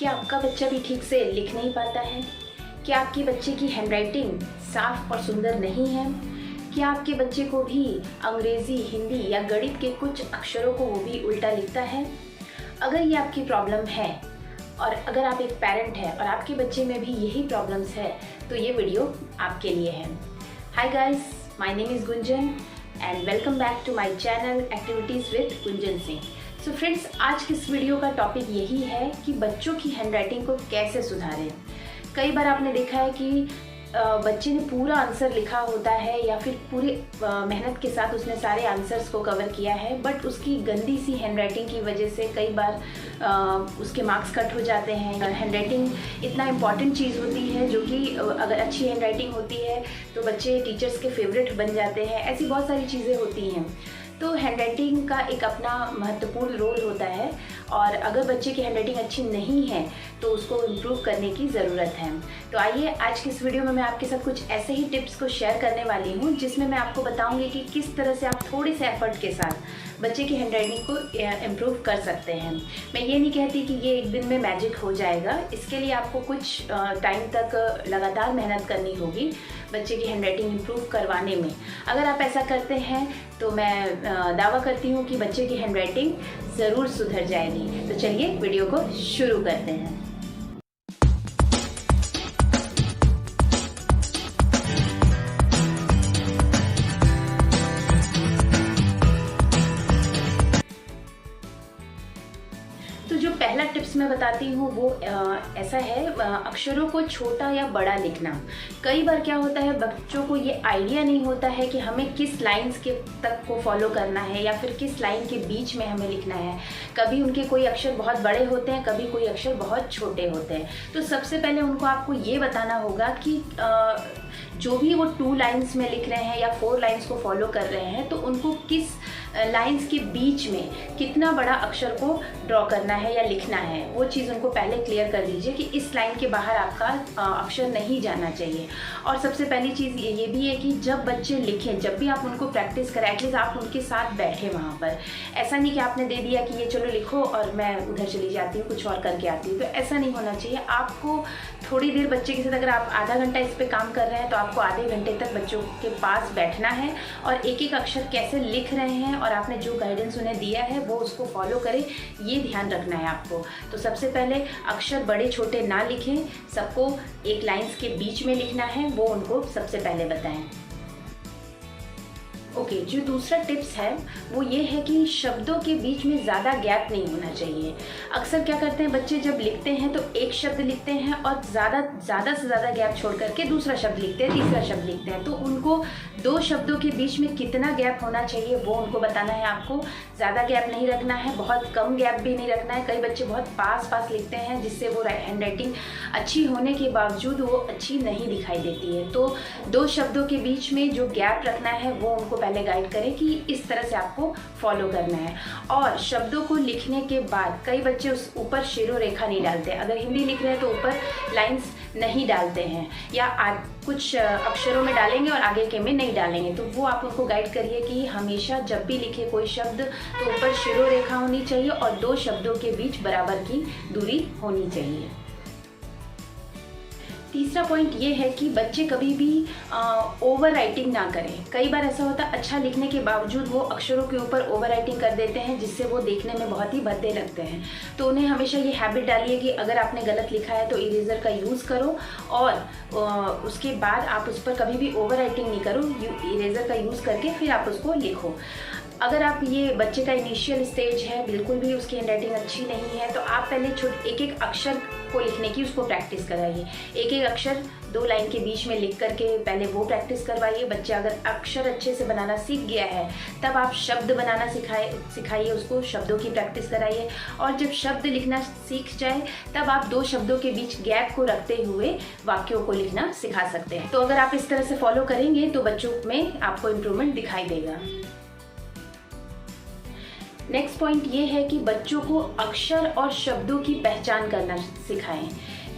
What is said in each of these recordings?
क्या आपका बच्चा भी ठीक से लिख नहीं पाता है? क्या आपके बच्चे की हैंडराइटिंग साफ और सुंदर नहीं है? क्या आपके बच्चे को भी अंग्रेज़ी, हिंदी या गणित के कुछ अक्षरों को वो भी उल्टा लिखता है? अगर ये आपकी प्रॉब्लम है और अगर आप एक पेरेंट हैं और आपके बच्चे में भी यही प्रॉब्लम्स है तो ये वीडियो आपके लिए है। Hi guys, my name is Gunjan and welcome back to my channel activities with Gunjan Singh. So friends, आज की इस वीडियो का टॉपिक यही है कि बच्चों की हैंडराइटिंग को कैसे सुधारें। कई बार आपने देखा है कि बच्चे ने पूरा आंसर लिखा होता है या फिर पूरी मेहनत के साथ उसने सारे आंसर्स को कवर किया है, बट उसकी गंदी सी हैंडराइटिंग की वजह से कई बार उसके मार्क्स कट हो जाते हैं। हैंडराइटिंग इतना इम्पॉर्टेंट चीज़ होती है जो कि अगर अच्छी हैंडराइटिंग होती है तो बच्चे टीचर्स के फेवरेट बन जाते हैं। ऐसी बहुत सारी चीज़ें होती हैं। तो हैंडराइटिंग का एक अपना महत्वपूर्ण रोल होता है और अगर बच्चे की हैंडराइटिंग अच्छी नहीं है तो उसको इम्प्रूव करने की ज़रूरत है। तो आइए, आज की इस वीडियो में मैं आपके साथ कुछ ऐसे ही टिप्स को शेयर करने वाली हूँ जिसमें मैं आपको बताऊँगी कि किस तरह से आप थोड़े से एफर्ट के साथ बच्चे की हैंडराइटिंग को इम्प्रूव कर सकते हैं। मैं ये नहीं कहती कि ये एक दिन में मैजिक हो जाएगा। इसके लिए आपको कुछ टाइम तक लगातार मेहनत करनी होगी बच्चे की हैंडराइटिंग इम्प्रूव करवाने में। अगर आप ऐसा करते हैं तो मैं दावा करती हूँ कि बच्चे की हैंडराइटिंग ज़रूर सुधर जाएगी। तो चलिए वीडियो को शुरू करते हैं। तो जो पहला टिप्स मैं बताती हूँ वो ऐसा है, अक्षरों को छोटा या बड़ा लिखना। कई बार क्या होता है, बच्चों को ये आइडिया नहीं होता है कि हमें किस लाइंस के तक को फॉलो करना है या फिर किस लाइन के बीच में हमें लिखना है। कभी उनके कोई अक्षर बहुत बड़े होते हैं, कभी कोई अक्षर बहुत छोटे होते हैं। तो सबसे पहले उनको आपको ये बताना होगा कि जो भी वो 2 लाइन्स में लिख रहे हैं या 4 लाइन्स को फॉलो कर रहे हैं तो उनको किस लाइन्स के बीच में कितना बड़ा अक्षर को ड्रॉ करना है या लिखना है, वो चीज़ उनको पहले क्लियर कर दीजिए कि इस लाइन के बाहर आपका अक्षर नहीं जाना चाहिए। और सबसे पहली चीज़ ये भी है कि जब बच्चे लिखें, जब भी आप उनको प्रैक्टिस करें, एटलीस्ट आप उनके साथ बैठे वहाँ पर। ऐसा नहीं कि आपने दे दिया कि ये चलो लिखो और मैं उधर चली जाती हूँ, कुछ और करके आती हूँ। तो ऐसा नहीं होना चाहिए। आपको थोड़ी देर बच्चे के साथ, अगर आप आधा घंटा इस पर काम कर रहे हैं तो आपको आधे घंटे तक बच्चों के पास बैठना है और एक एक अक्षर कैसे लिख रहे हैं और आपने जो गाइडेंस उन्हें दिया है वो उसको फॉलो करें, ये ध्यान रखना है आपको। तो सबसे पहले अक्षर बड़े छोटे ना लिखें, सबको एक लाइन्स के बीच में लिखना है, वो उनको सबसे पहले बताएं। ओके, जो दूसरा टिप्स है वो ये है कि शब्दों के बीच में ज़्यादा गैप नहीं होना चाहिए। अक्सर क्या करते हैं बच्चे, जब लिखते हैं तो एक शब्द लिखते हैं और ज़्यादा से ज़्यादा गैप छोड़ करके दूसरा शब्द लिखते हैं, तीसरा शब्द लिखते हैं। तो उनको 2 शब्दों के बीच में कितना गैप होना चाहिए वो उनको बताना है। आपको ज़्यादा गैप नहीं रखना है, बहुत कम गैप भी नहीं रखना है। कई बच्चे बहुत पास लिखते हैं जिससे वो हैंडराइटिंग अच्छी होने के बावजूद वो अच्छी नहीं दिखाई देती है। तो 2 शब्दों के बीच में जो गैप रखना है वो उनको पहले गाइड करें कि इस तरह से आपको फॉलो करना है। और शब्दों को लिखने के बाद कई बच्चे उस ऊपर शेरो रेखा नहीं डालते। अगर हिंदी लिख रहे हैं तो ऊपर लाइंस नहीं डालते हैं या कुछ अक्षरों में डालेंगे और आगे के में नहीं डालेंगे। तो वो आप उनको गाइड करिए कि हमेशा जब भी लिखे कोई शब्द तो ऊपर शेरो रेखा होनी चाहिए और 2 शब्दों के बीच बराबर की दूरी होनी चाहिए। तीसरा पॉइंट ये है कि बच्चे कभी भी ओवर राइटिंग ना करें। कई बार ऐसा होता है, अच्छा लिखने के बावजूद वो अक्षरों के ऊपर ओवर राइटिंग कर देते हैं जिससे वो देखने में बहुत ही भद्दे लगते हैं। तो उन्हें हमेशा ये हैबिट डालिए कि अगर आपने गलत लिखा है तो इरेजर का यूज़ करो और उसके बाद आप उस पर कभी भी ओवर राइटिंग नहीं करो। इरेजर का यूज़ करके फिर आप उसको लिखो। अगर आप ये बच्चे का इनिशियल स्टेज है, बिल्कुल भी उसकी हैंडराइटिंग अच्छी नहीं है, तो आप पहले एक एक अक्षर को लिखने की उसको प्रैक्टिस कराइए। एक एक अक्षर 2 लाइन के बीच में लिख करके पहले वो प्रैक्टिस करवाइए। बच्चा अगर अक्षर अच्छे से बनाना सीख गया है तब आप शब्द बनाना सिखाइए उसको, शब्दों की प्रैक्टिस कराइए। और जब शब्द लिखना सीख जाए तब आप 2 शब्दों के बीच गैप को रखते हुए वाक्यों को लिखना सिखा सकते हैं। तो अगर आप इस तरह से फॉलो करेंगे तो बच्चों में आपको इम्प्रूवमेंट दिखाई देगा। नेक्स्ट पॉइंट ये है कि बच्चों को अक्षर और शब्दों की पहचान करना सिखाएं,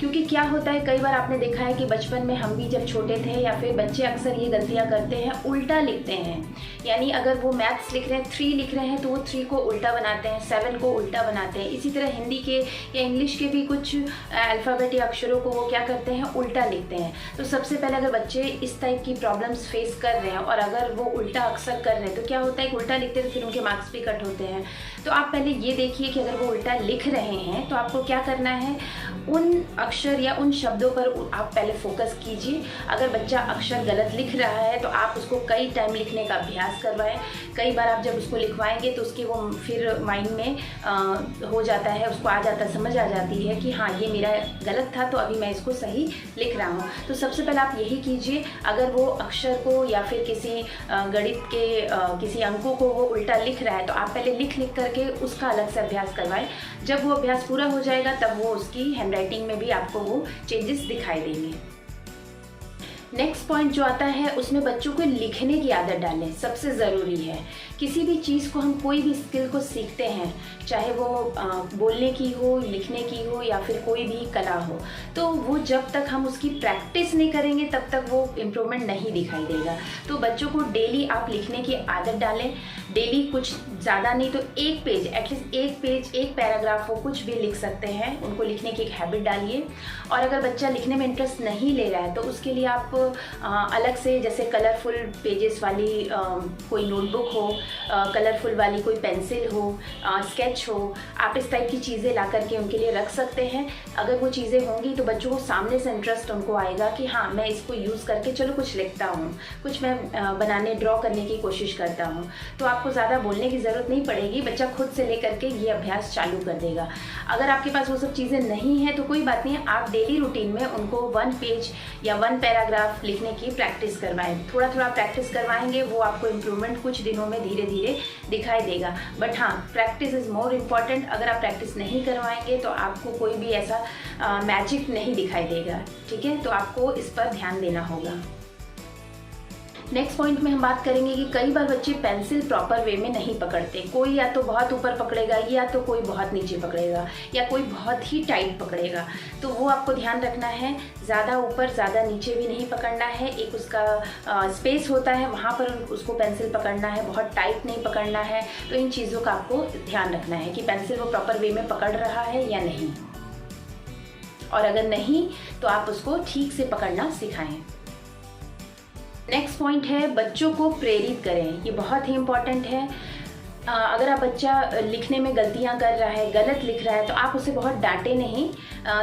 क्योंकि क्या होता है, कई बार आपने देखा है कि बचपन में हम भी जब छोटे थे या फिर बच्चे अक्सर ये गलतियाँ करते हैं, उल्टा लिखते हैं। यानी अगर वो मैथ्स लिख रहे हैं, 3 लिख रहे हैं तो वो 3 को उल्टा बनाते हैं, 7 को उल्टा बनाते हैं। इसी तरह हिंदी के या इंग्लिश के भी कुछ अल्फ़ाबेट या अक्षरों को वो क्या करते हैं, उल्टा लिखते हैं। तो सबसे पहले अगर बच्चे इस टाइप की प्रॉब्लम्स फेस कर रहे हैं और अगर वो उल्टा अक्सर कर रहे हैं तो क्या होता है कि उल्टा लिखते हैं तो फिर उनके मार्क्स भी कट होते हैं। तो आप पहले ये देखिए कि अगर वो उल्टा लिख रहे हैं तो आपको क्या करना है, उन अक्षर या उन शब्दों पर आप पहले फोकस कीजिए। अगर बच्चा अक्षर गलत लिख रहा है तो आप उसको कई टाइम लिखने का अभ्यास करवाएं। कई बार आप जब उसको लिखवाएंगे तो उसके वो फिर माइंड में हो जाता है, उसको आ जाता, समझ आ जाती है कि हाँ ये मेरा गलत था तो अभी मैं इसको सही लिख रहा हूँ। तो सबसे पहले आप यही कीजिए। अगर वो अक्षर को या फिर किसी गणित के किसी अंकों को वो उल्टा लिख रहा है तो आप पहले लिख करके उसका अलग से अभ्यास करवाएं। जब वो अभ्यास पूरा हो जाएगा तब वो उसकी हैंडराइटिंग में भी आपको वो चेंजेस दिखाई देंगे। नेक्स्ट पॉइंट जो आता है उसमें बच्चों को लिखने की आदत डालें, सबसे ज़रूरी है। किसी भी चीज़ को, हम कोई भी स्किल को सीखते हैं, चाहे वो बोलने की हो, लिखने की हो या फिर कोई भी कला हो, तो वो जब तक हम उसकी प्रैक्टिस नहीं करेंगे तब तक वो इम्प्रूवमेंट नहीं दिखाई देगा। तो बच्चों को डेली आप लिखने की आदत डालें। डेली कुछ ज़्यादा नहीं तो 1 पेज, एटलीस्ट 1 पेज, 1 पैराग्राफ वो कुछ भी लिख सकते हैं, उनको लिखने की एक हैबिट डालिए। और अगर बच्चा लिखने में इंटरेस्ट नहीं ले रहा है तो उसके लिए आप अलग से, जैसे कलरफुल पेजेस वाली कोई नोटबुक हो, कलरफुल वाली कोई पेंसिल हो, स्केच हो, आप इस टाइप की चीज़ें ला करके उनके लिए रख सकते हैं। अगर वो चीज़ें होंगी तो बच्चों को सामने से इंटरेस्ट उनको आएगा कि हाँ मैं इसको यूज़ करके चलो कुछ लिखता हूँ, कुछ मैं बनाने, ड्रॉ करने की कोशिश करता हूँ। तो आपको ज़्यादा बोलने की ज़रूरत नहीं पड़ेगी, बच्चा खुद से ले करके ये अभ्यास चालू कर देगा। अगर आपके पास वो सब चीज़ें नहीं हैं तो कोई बात नहीं, आप डेली रूटीन में उनको 1 पेज या 1 पैराग्राफ लिखने की प्रैक्टिस करवाएं। थोड़ा थोड़ा प्रैक्टिस करवाएंगे, वो आपको इम्प्रूवमेंट कुछ दिनों में धीरे धीरे दिखाई देगा। बट हाँ, प्रैक्टिस इज़ मोर इम्पॉर्टेंट। अगर आप प्रैक्टिस नहीं करवाएंगे तो आपको कोई भी ऐसा मैजिक नहीं दिखाई देगा। ठीक है, तो आपको इस पर ध्यान देना होगा। नेक्स्ट पॉइंट में हम बात करेंगे कि कई बार बच्चे पेंसिल प्रॉपर वे में नहीं पकड़ते। कोई या तो बहुत ऊपर पकड़ेगा या तो कोई बहुत नीचे पकड़ेगा या कोई बहुत ही टाइट पकड़ेगा। तो वो आपको ध्यान रखना है, ज़्यादा ऊपर ज़्यादा नीचे भी नहीं पकड़ना है। एक उसका स्पेस होता है, वहाँ पर उसको पेंसिल पकड़ना है, बहुत टाइट नहीं पकड़ना है। तो इन चीज़ों का आपको ध्यान रखना है कि पेंसिल वो प्रॉपर वे में पकड़ रहा है या नहीं, और अगर नहीं तो आप उसको ठीक से पकड़ना सिखाएं। नेक्स्ट पॉइंट है बच्चों को प्रेरित करें। ये बहुत ही इम्पॉर्टेंट है। अगर आप बच्चा लिखने में गलतियां कर रहा है, गलत लिख रहा है, तो आप उसे बहुत डांटे नहीं,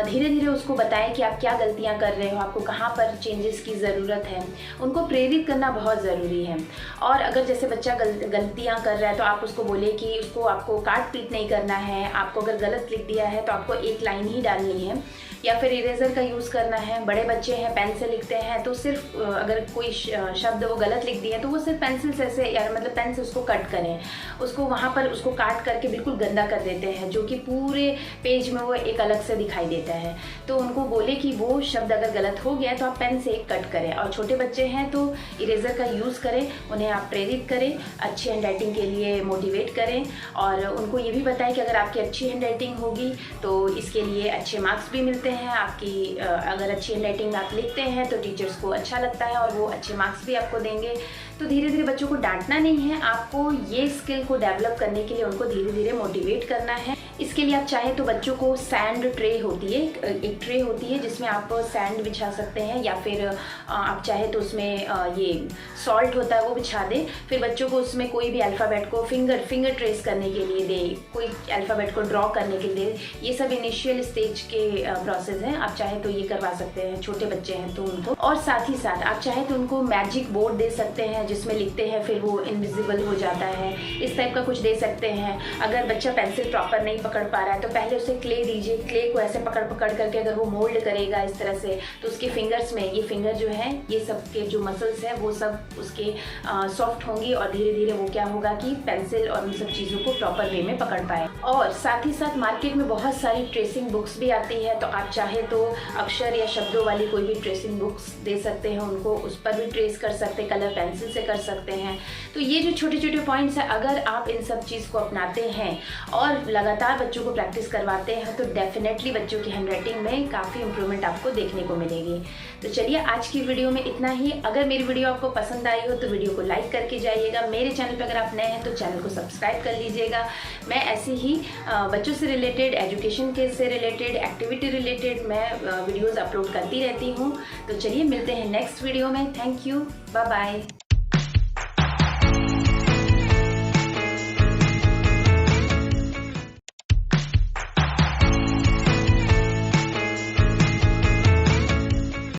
धीरे धीरे उसको बताएं कि आप क्या गलतियां कर रहे हो, आपको कहाँ पर चेंजेस की ज़रूरत है। उनको प्रेरित करना बहुत ज़रूरी है। और अगर जैसे बच्चा गलतियां कर रहा है तो आप उसको बोले कि उसको आपको काट पीट नहीं करना है। आपको अगर गलत लिख दिया है तो आपको 1 लाइन ही डालनी है, या फिर इरेज़र का यूज़ करना है। बड़े बच्चे हैं, पेन से लिखते हैं, तो सिर्फ अगर कोई शब्द वो गलत लिख दिए तो वो सिर्फ पेंसिल से ऐसे, या मतलब पेन से उसको कट करें, उसको वहाँ पर उसको काट करके बिल्कुल गंदा कर देते हैं, जो कि पूरे पेज में वो एक अलग से दिखाई देता है। तो उनको बोले कि वो शब्द अगर गलत हो गया तो आप पेन से एक कट करें। और छोटे बच्चे हैं तो इरेज़र का यूज़ करें, उन्हें आप प्रेरित करें, अच्छी हैंडराइटिंग के लिए मोटिवेट करें, और उनको ये भी बताएं कि अगर आपकी अच्छी हैंडराइटिंग होगी तो इसके लिए अच्छे मार्क्स भी मिलते हैं। आपकी अगर अच्छी हैंडराइटिंग आप लिखते हैं तो टीचर्स को अच्छा लगता है और वो अच्छे मार्क्स भी आपको देंगे। तो धीरे धीरे बच्चों को डांटना नहीं है, आपको ये स्किल को डेवलप करने के लिए उनको धीरे धीरे मोटिवेट करना है। इसके लिए आप चाहे तो बच्चों को सैंड ट्रे होती है, एक ट्रे होती है जिसमें आप सैंड बिछा सकते हैं, या फिर आप चाहे तो उसमें ये सॉल्ट होता है वो बिछा दें। फिर बच्चों को उसमें कोई भी अल्फ़ाबेट को फिंगर ट्रेस करने के लिए दे, कोई अल्फ़ाबेट को ड्रॉ करने के लिए। ये सब इनिशियल स्टेज के प्रोसेस हैं, आप चाहे तो ये करवा सकते हैं, छोटे बच्चे हैं तो उनको। और साथ ही साथ आप चाहे तो उनको मैजिक बोर्ड दे सकते हैं जिसमें लिखते हैं फिर वो इनविजिबल हो जाता है, इस टाइप का कुछ दे सकते हैं। अगर बच्चा पेंसिल प्रॉपर नहीं पकड़ पा रहा है तो पहले उसे क्ले दीजिए, क्ले को ऐसे पकड़ करके अगर वो मोल्ड करेगा इस तरह से तो उसके फिंगर्स में, ये फिंगर जो है, ये सब के जो मसल्स हैं वो सब उसके सॉफ्ट होंगी, और धीरे धीरे वो क्या होगा कि पेंसिल और उन सब चीज़ों को प्रॉपर वे में पकड़ पाए। और साथ ही साथ मार्केट में बहुत सारी ट्रेसिंग बुक्स भी आती है, तो आप चाहे तो अक्षर या शब्दों वाली कोई भी ट्रेसिंग बुक्स दे सकते हैं उनको, उस पर भी ट्रेस कर सकते हैं, कलर पेंसिल से कर सकते हैं। तो ये जो छोटे छोटे पॉइंट्स हैं, अगर आप इन सब चीज़ को अपनाते हैं और लगातार लगातार बच्चों को प्रैक्टिस करवाते हैं तो डेफिनेटली बच्चों की हैंडराइटिंग में काफ़ी इंप्रूवमेंट आपको देखने को मिलेगी। तो चलिए आज की वीडियो में इतना ही। अगर मेरी वीडियो आपको पसंद आई हो तो वीडियो को लाइक करके जाइएगा। मेरे चैनल पर अगर आप नए हैं तो चैनल को सब्सक्राइब कर लीजिएगा। मैं ऐसे ही बच्चों से रिलेटेड, एजुकेशन के से रिलेटेड, एक्टिविटी रिलेटेड मैं वीडियोज़ अपलोड करती रहती हूँ। तो चलिए मिलते हैं नेक्स्ट वीडियो में। Thank you, bye bye.